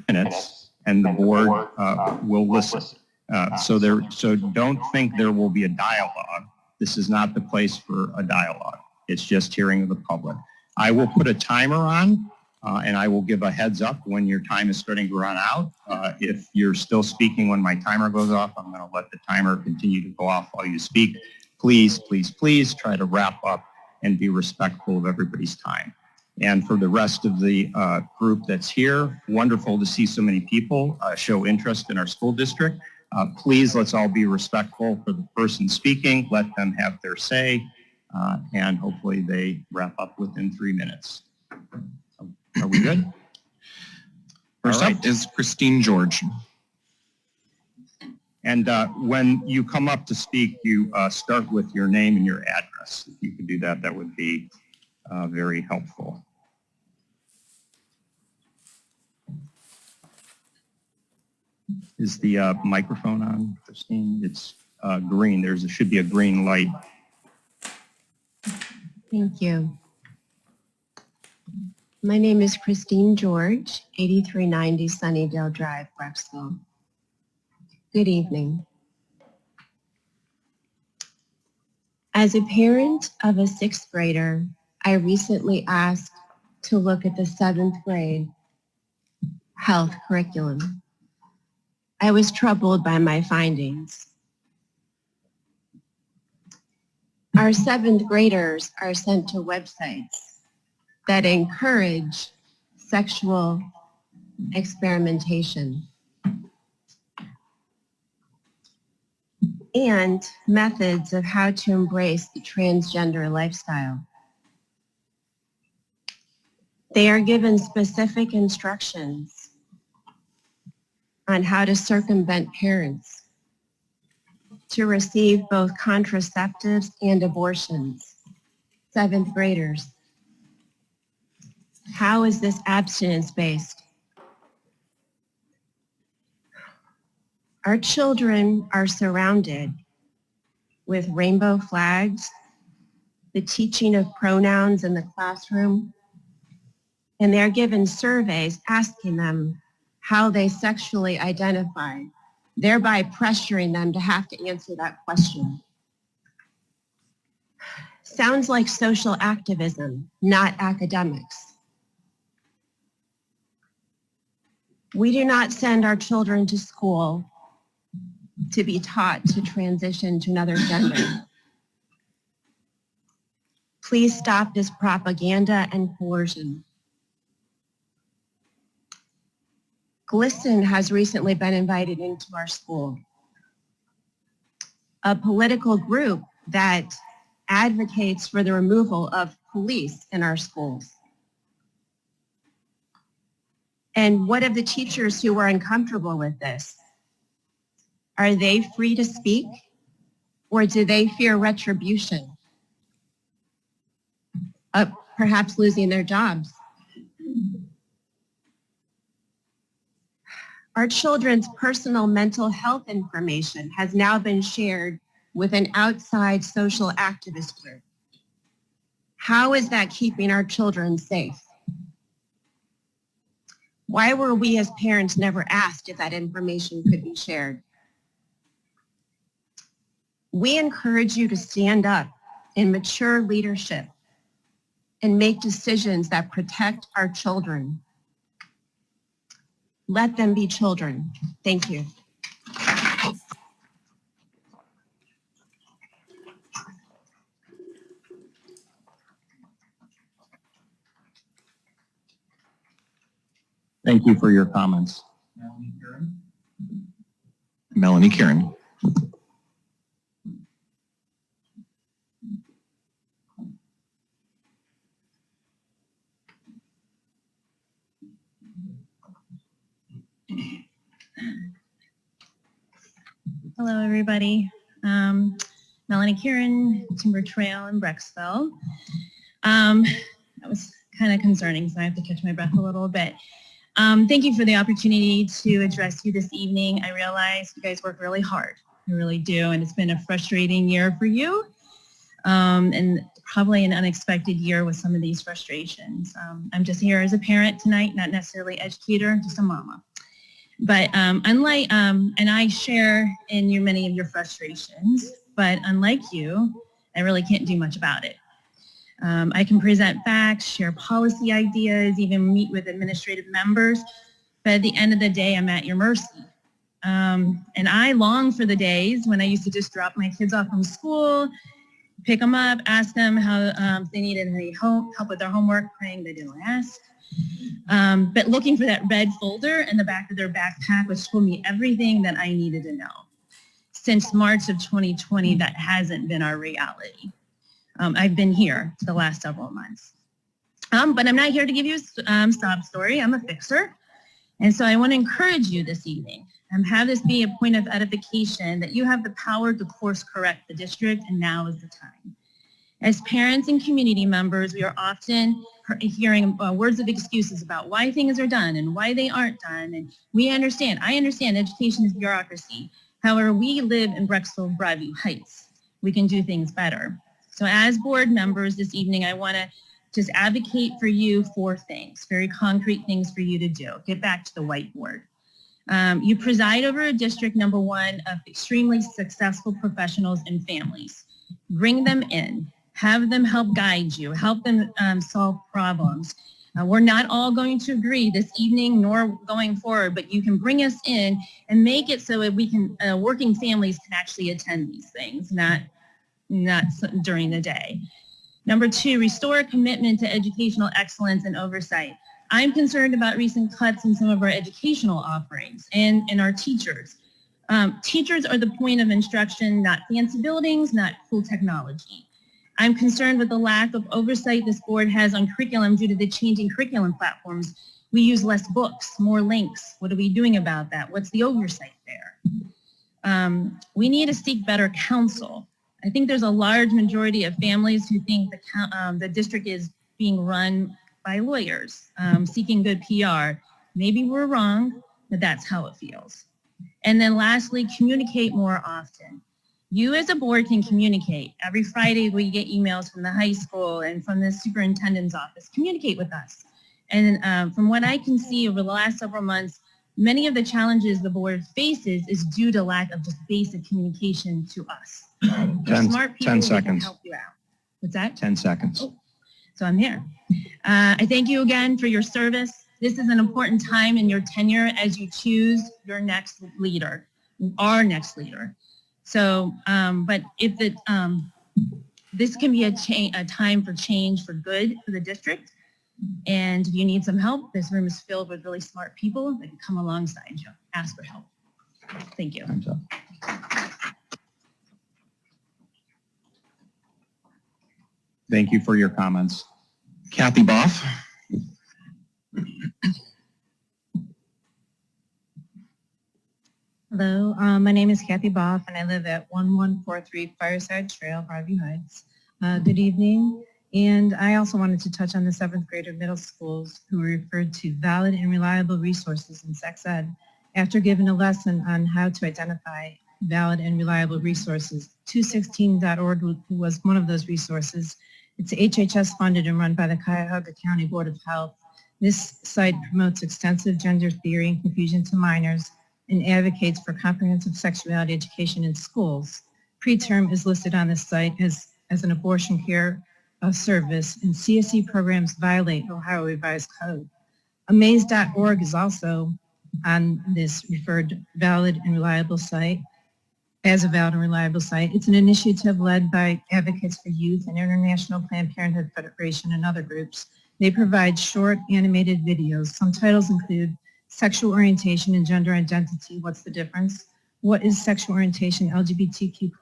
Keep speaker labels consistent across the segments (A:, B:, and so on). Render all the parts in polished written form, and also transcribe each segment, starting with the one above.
A: minutes, and the board will listen. So don't think there will be a dialogue. This is not the place for a dialogue. It's just hearing of the public. I will put a timer on, and I will give a heads up when your time is starting to run out. If you're still speaking when my timer goes off, I'm going to let the timer continue to go off while you speak. Please, please, please try to wrap up and be respectful of everybody's time. And for the rest of the group that's here, wonderful to see so many people show interest in our school district. Please, let's all be respectful for the person speaking. Let them have their say, and hopefully they wrap up within 3 minutes. Are we good?
B: First up is Christine George.
A: And when you come up to speak, you start with your name and your address. If you could do that, that would be very helpful. Is the microphone on, Christine? It's green. There should be a green light.
C: Thank you. My name is Christine George, 8390 Sunnydale Drive, Brecksville. Good evening. As a parent of a 6th grader, I recently asked to look at the 7th grade health curriculum. I was troubled by my findings. Our 7th graders are sent to websites that encourage sexual experimentation and methods of how to embrace the transgender lifestyle. They are given specific instructions on how to circumvent parents to receive both contraceptives and abortions. 7th graders. How is this abstinence-based? Our children are surrounded with rainbow flags, the teaching of pronouns in the classroom, and they're given surveys asking them how they sexually identify, thereby pressuring them to have to answer that question. Sounds like social activism, not academics. We do not send our children to school to be taught to transition to another gender. Please stop this propaganda and coercion. GLSEN has recently been invited into our school, a political group that advocates for the removal of police in our schools. And what of the teachers who are uncomfortable with this? Are they free to speak, or do they fear retribution? Perhaps losing their jobs? Our children's personal mental health information has now been shared with an outside social activist group. How is that keeping our children safe? Why were we as parents never asked if that information could be shared? We encourage you to stand up in mature leadership and make decisions that protect our children. Let them be children. Thank you.
A: Thank you for your comments.
B: Melanie Kieran.
D: Hello, everybody. Melanie Kieran, Timber Trail in Brecksville. That was kind of concerning, so I have to catch my breath a little bit. Thank you for the opportunity to address you this evening. I realize you guys work really hard. I really do, and it's been a frustrating year for you, and probably an unexpected year with some of these frustrations. I'm just here as a parent tonight, not necessarily educator, just a mama. But unlike, and I share in many of your frustrations, but unlike you, I really can't do much about it. I can present facts, share policy ideas, even meet with administrative members, but at the end of the day, I'm at your mercy. And I long for the days when I used to just drop my kids off from school, pick them up, ask them how if they needed any help with their homework, praying they didn't ask. But looking for that red folder in the back of their backpack, which told me everything that I needed to know. Since March of 2020, that hasn't been our reality. I've been here the last several months. But I'm not here to give you a sob story. I'm a fixer. And so I want to encourage you this evening, have this be a point of edification that you have the power to course correct the district, and now is the time. As parents and community members, we are often hearing words of excuses about why things are done and why they aren't done. And I understand education is bureaucracy. However, we live in Brecksville, Broadview Heights. We can do things better. So as board members this evening, I want to just advocate for you 4 things, very concrete things for you to do. Get back to the whiteboard. You preside over a district, number 1, of extremely successful professionals and families. Bring them in. Have them help guide you. Help them solve problems. We're not all going to agree this evening nor going forward, but you can bring us in and make it so that we can, working families can actually attend these things, not during the day. Number 2, restore a commitment to educational excellence and oversight. I'm concerned about recent cuts in some of our educational offerings and our teachers. Teachers are the point of instruction, not fancy buildings, not cool technology. I'm concerned with the lack of oversight this board has on curriculum due to the changing curriculum platforms. We use less books, more links. What are we doing about that? What's the oversight there? We need to seek better counsel. I think there's a large majority of families who think the district is being run by lawyers, seeking good PR. Maybe we're wrong, but that's how it feels. And then lastly, communicate more often. You as a board can communicate. Every Friday we get emails from the high school and from the superintendent's office. Communicate with us. And from what I can see over the last several months, many of the challenges the board faces is due to lack of just basic communication to us.
A: 10 seconds.
D: Can help you out. What's that?
A: 10 seconds.
D: Oh, so I'm here. I thank you again for your service. This is an important time in your tenure as you choose your next leader, our next leader. So, but if this can be a time for change for good for the district, and if you need some help, this room is filled with really smart people that can come alongside you. Ask for help. Thank you.
A: Time's up. Thank you for your comments.
B: Kathy Boff.
E: Hello, my name is Kathy Boff, and I live at 1143 Fireside Trail, Broadview Heights. Good evening. And I also wanted to touch on the 7th grader middle schools who were referred to valid and reliable resources in sex ed after given a lesson on how to identify valid and reliable resources. 216.org was one of those resources. It's HHS funded and run by the Cuyahoga County Board of Health. This site promotes extensive gender theory and confusion to minors and advocates for comprehensive sexuality education in schools. Preterm is listed on this site as an abortion care service, and CSE programs violate Ohio Revised Code. Amaze.org is also on this referred valid and reliable site, as a valid and reliable site. It's an initiative led by Advocates for Youth and International Planned Parenthood Federation and other groups. They provide short animated videos. Some titles include Sexual Orientation and Gender Identity, What's the Difference? What is Sexual Orientation, LGBTQ+,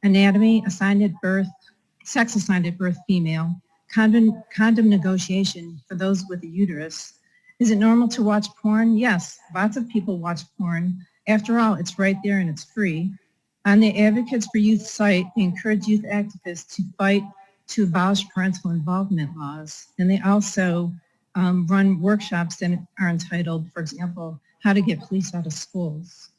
E: Anatomy, Assigned at Birth, Sex Assigned at Birth, Female, Condom Negotiation for those with a uterus. Is it normal to watch porn? Yes, lots of people watch porn. After all, it's right there and it's free. On the Advocates for Youth site, they encourage youth activists to fight to abolish parental involvement laws. And they also run workshops that are entitled, for example, How to Get Police Out of Schools.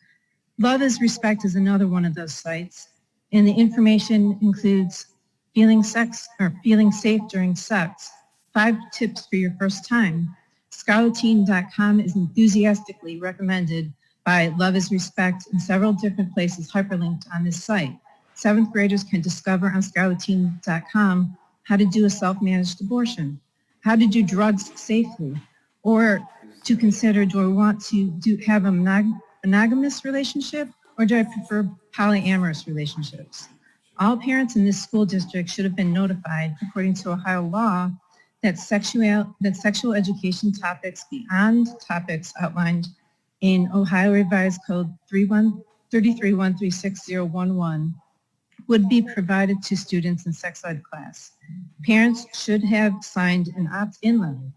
E: Love is Respect is another one of those sites. And the information includes feeling safe during sex, 5 tips for your first time, Scarleteen.com is enthusiastically recommended by Love is Respect in several different places hyperlinked on this site. 7th graders can discover on Scarleteen.com how to do a self-managed abortion, how to do drugs safely, or to consider, do I want to have a monogamous relationship, or do I prefer polyamorous relationships? All parents in this school district should have been notified, according to Ohio law, that sexual education topics beyond topics outlined in Ohio Revised Code 33136011 would be provided to students in sex ed class. Parents should have signed an opt-in letter.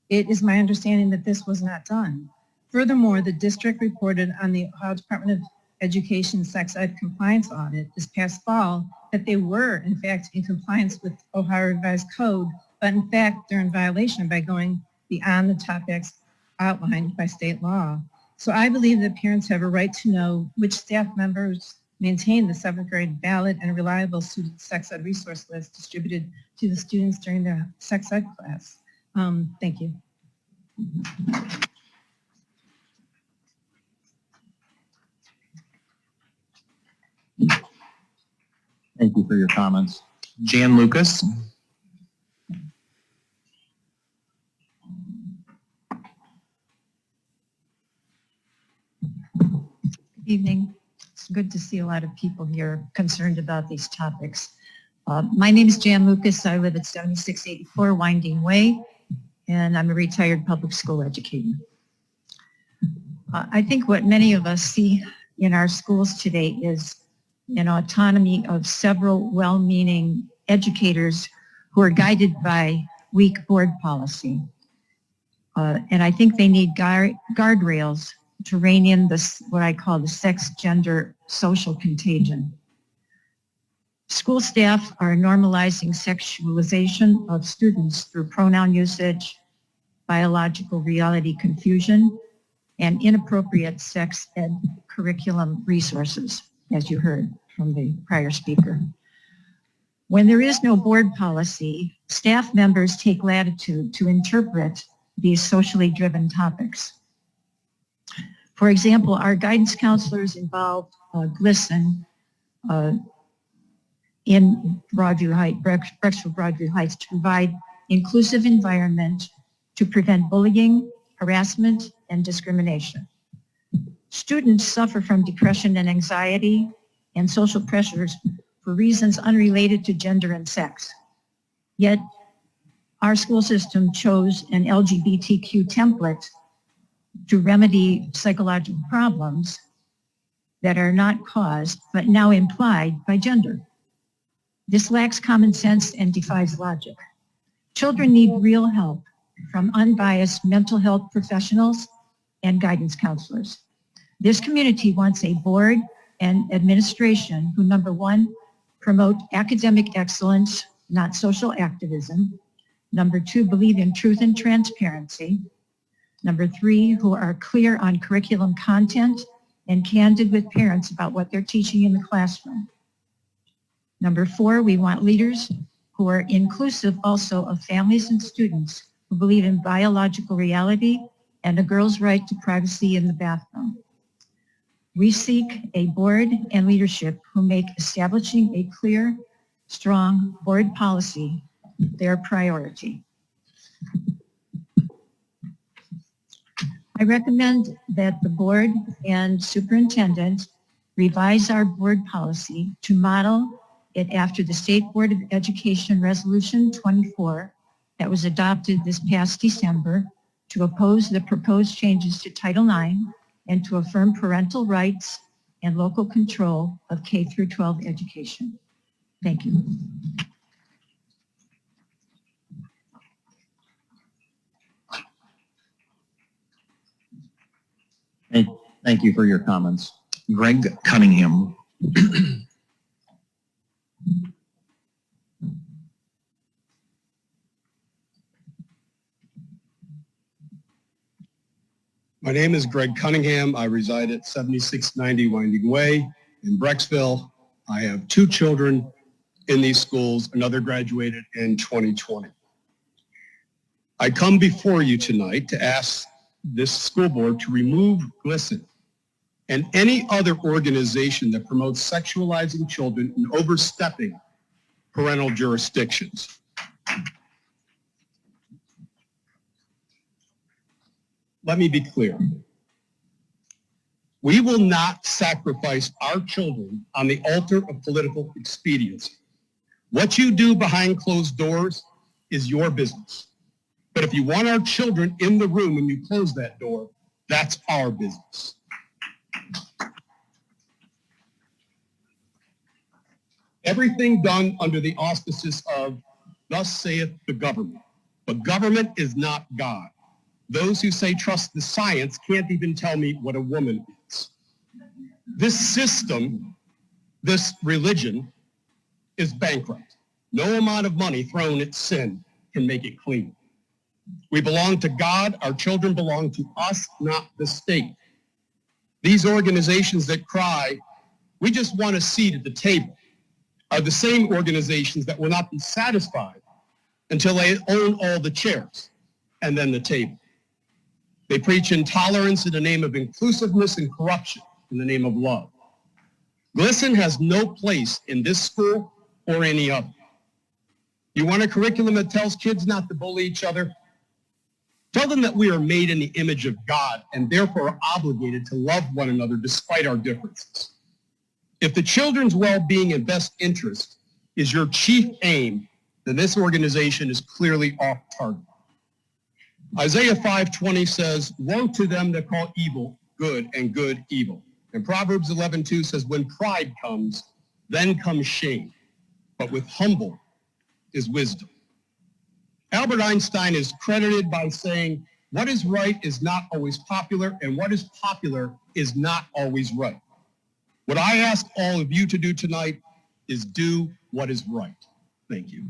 E: It is my understanding that this was not done. Furthermore, the district reported on the Ohio Department of Education sex ed compliance audit this past fall that they were, in fact, in compliance with Ohio Revised Code, but in fact, they're in violation by going beyond the topics outlined by state law. So I believe that parents have a right to know which staff members maintain the 7th grade valid and reliable student sex ed resource list distributed to the students during their sex ed class. Thank you.
A: Thank you for your comments.
B: Jan Lucas.
F: Good evening. It's good to see a lot of people here concerned about these topics. My name is Jan Lucas. I live at 7684 Winding Way, and I'm a retired public school educator. I think what many of us see in our schools today is an autonomy of several well-meaning educators who are guided by weak board policy. And I think they need guardrails to rein in this, what I call the sex, gender, social contagion. School staff are normalizing sexualization of students through pronoun usage, biological reality confusion, and inappropriate sex ed curriculum resources, as you heard from the prior speaker. When there is no board policy, staff members take latitude to interpret these socially driven topics. For example, our guidance counselors involved GLSEN in Broadview Heights, Brecksville Broadview Heights, to provide inclusive environment to prevent bullying, harassment, and discrimination. Students suffer from depression and anxiety and social pressures for reasons unrelated to gender and sex. Yet, our school system chose an LGBTQ template to remedy psychological problems that are not caused, but now implied by gender. This lacks common sense and defies logic. Children need real help from unbiased mental health professionals and guidance counselors. This community wants a board and administration who, number one, promote academic excellence, not social activism. Number two, believe in truth and transparency. Number three, who are clear on curriculum content and candid with parents about what they're teaching in the classroom. Number four, we want leaders who are inclusive also of families and students who believe in biological reality and a girl's right to privacy in the bathroom. We seek a board and leadership who make establishing a clear, strong board policy their priority. I recommend that the board and superintendent revise our board policy to model it after the State Board of Education Resolution 24 that was adopted this past December to oppose the proposed changes to Title IX and to affirm parental rights and local control of K through 12 education. Thank you.
A: Thank you for your comments.
B: Greg Cunningham.
G: My name is Greg Cunningham. I reside at 7690 Winding Way in Brecksville. I have two children in these schools. Another graduated in 2020. I come before you tonight to ask this school board to remove GLSEN and any other organization that promotes sexualizing children and overstepping parental jurisdictions. Let me be clear. We will not sacrifice our children on the altar of political expediency. What you do behind closed doors is your business. But if you want our children in the room when you close that door, that's our business. Everything done under the auspices of thus saith the government. But government is not God. Those who say trust the science can't even tell me what a woman is. This system, this religion, is bankrupt. No amount of money thrown at sin can make it clean. We belong to God. Our children belong to us, not the state. These organizations that cry, we just want a seat at the table, are the same organizations that will not be satisfied until they own all the chairs and then the table. They preach intolerance in the name of inclusiveness and corruption in the name of love. GLSEN has no place in this school or any other. You want a curriculum that tells kids not to bully each other? Tell them that we are made in the image of God and therefore are obligated to love one another despite our differences. If the children's well-being and best interest is your chief aim, then this organization is clearly off target. Isaiah 5:20 says, woe to them that call evil good and good evil. And Proverbs 11:2 says, when pride comes, then comes shame. But with humble is wisdom. Albert Einstein is credited by saying, what is right is not always popular, and what is popular is not always right. What I ask all of you to do tonight is do what is right. Thank you.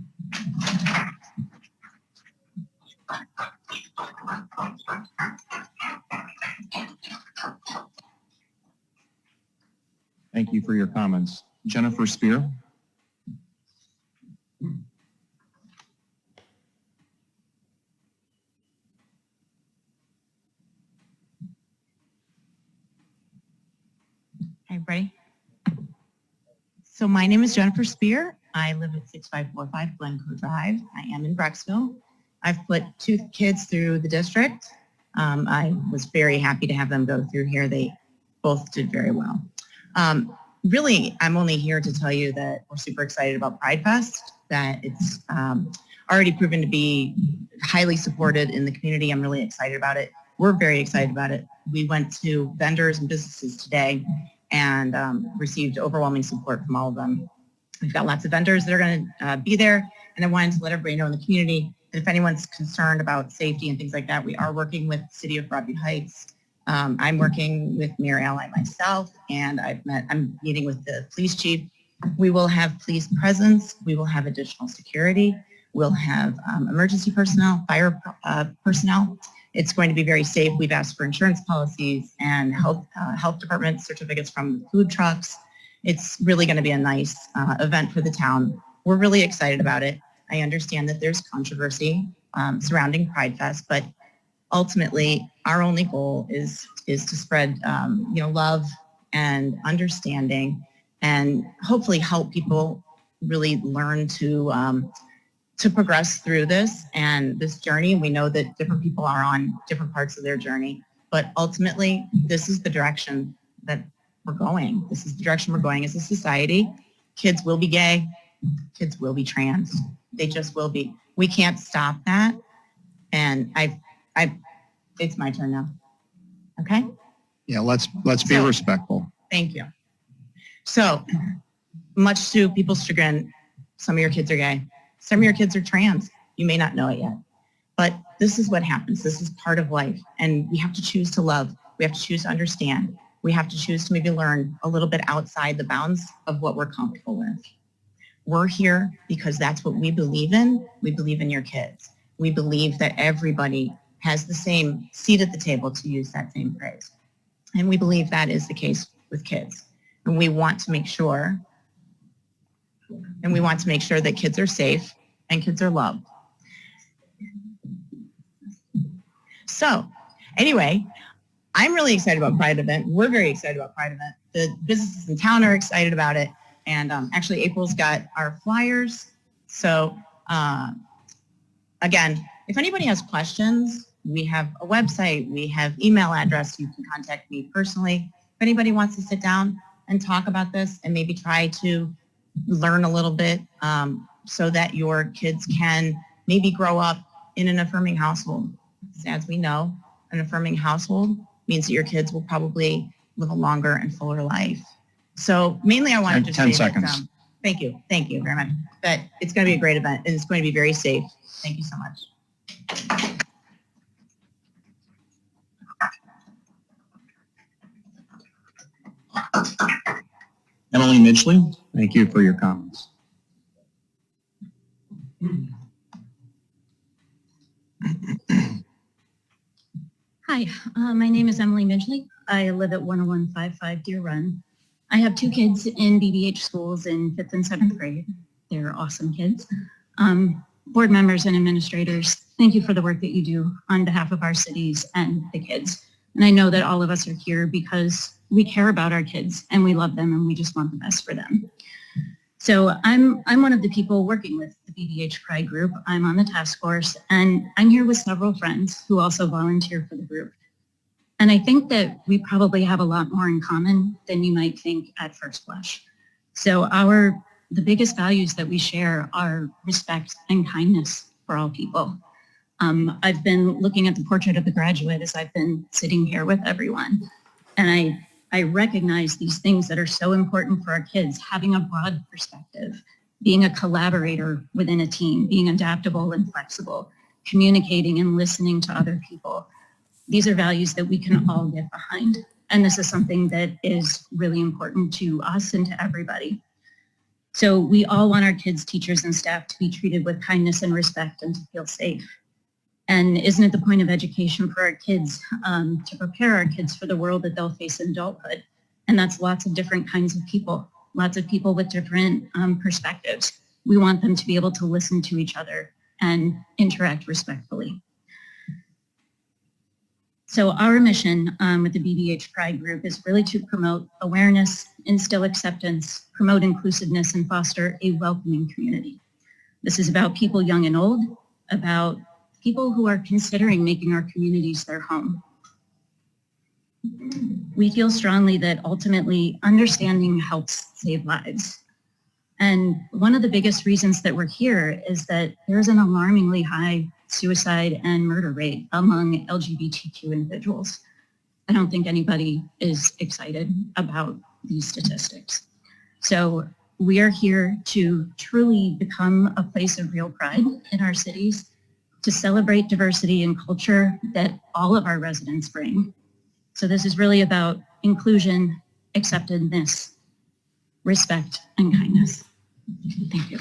A: Thank you for your comments.
B: Jennifer Spear.
H: Hi, everybody. So my name is Jennifer Spear. I live at 6545 Glencoe Drive. I am in Brecksville. I've put 2 kids through the district. I was very happy to have them go through here. They both did very well. Really, I'm only here to tell you that we're super excited about Pride Fest, that it's already proven to be highly supported in the community. I'm really excited about it. We're very excited about it. We went to vendors and businesses today and received overwhelming support from all of them. We've got lots of vendors that are going to be there, and I wanted to let everybody know in the community that if anyone's concerned about safety and things like that, we are working with the City of Broadview Heights. I'm working with Mayor Ally myself, and I'm meeting with the police chief. We will have police presence. We will have additional security. We'll have emergency personnel, fire personnel. It's going to be very safe. We've asked for insurance policies and health department certificates from the food trucks. It's really going to be a nice event for the town. We're really excited about it. I understand that there's controversy surrounding Pride Fest, but ultimately our only goal is to spread love and understanding, and hopefully help people really learn to progress through this and this journey. We know that different people are on different parts of their journey, but ultimately this is the direction that we're going. This is the direction we're going as a society. Kids will be gay. Kids will be trans. They just will be. We can't stop that. And it's my turn now. Okay?
A: Yeah, let's be respectful.
H: Thank you. So, much to people's chagrin, some of your kids are gay. Some of your kids are trans. You may not know it yet. But this is what happens. This is part of life. And we have to choose to love. We have to choose to understand. We have to choose to maybe learn a little bit outside the bounds of what we're comfortable with. We're here because that's what we believe in. We believe in your kids. We believe that everybody has the same seat at the table, to use that same phrase. And we believe that is the case with kids. And we want to make sure that kids are safe and kids are loved. So anyway, I'm really excited about Pride event. We're very excited about Pride event. The businesses in town are excited about it. And actually April's got our flyers. So again, if anybody has questions, we have a website, we have email address. You can contact me personally. If anybody wants to sit down and talk about this and maybe try to learn a little bit so that your kids can maybe grow up in an affirming household. As we know, an affirming household means that your kids will probably live a longer and fuller life. So mainly I wanted to
A: 10
H: say
A: seconds.
H: that, thank you very much. But it's going to be a great event and it's going to be very safe. Thank you so much.
B: Emily Midgley.
A: Thank you for your comments.
D: Hi, my name is Emily Midgley. I live at 10155 Deer Run. I have 2 kids in BBH schools in 5th and 7th grade. They're awesome kids. Board members and administrators, thank you for the work that you do on behalf of our cities and the kids. And I know that all of us are here because we care about our kids and we love them and we just want the best for them. So I'm one of the people working with the BBH Pride group. I'm on the task force and I'm here with several friends who also volunteer for the group. And I think that we probably have a lot more in common than you might think at first blush. So the biggest values that we share are respect and kindness for all people. I've been looking at the portrait of the graduate as I've been sitting here with everyone. And I recognize these things that are so important for our kids, having a broad perspective, being a collaborator within a team, being adaptable and flexible, communicating and listening to other people. These are values that we can all get behind. And this is something that is really important to us and to everybody. So we all want our kids, teachers, and staff to be treated with kindness and respect and to feel safe. And isn't it the point of education for our kids to prepare our kids for the world that they'll face in adulthood? And that's lots of different kinds of people with different perspectives. We want them to be able to listen to each other and interact respectfully. So our mission with the BBH Pride Group is really to promote awareness, instill acceptance, promote inclusiveness, and foster a welcoming community. This is about people young and old, about people who are considering making our communities their home. We feel strongly that ultimately understanding helps save lives. And one of the biggest reasons that we're here is that there's an alarmingly high suicide and murder rate among LGBTQ individuals. I don't think anybody is excited about these statistics. So we are here to truly become a place of real pride in our cities, to celebrate diversity and culture that all of our residents bring. So this is really about inclusion, acceptedness, respect, and kindness. Thank you.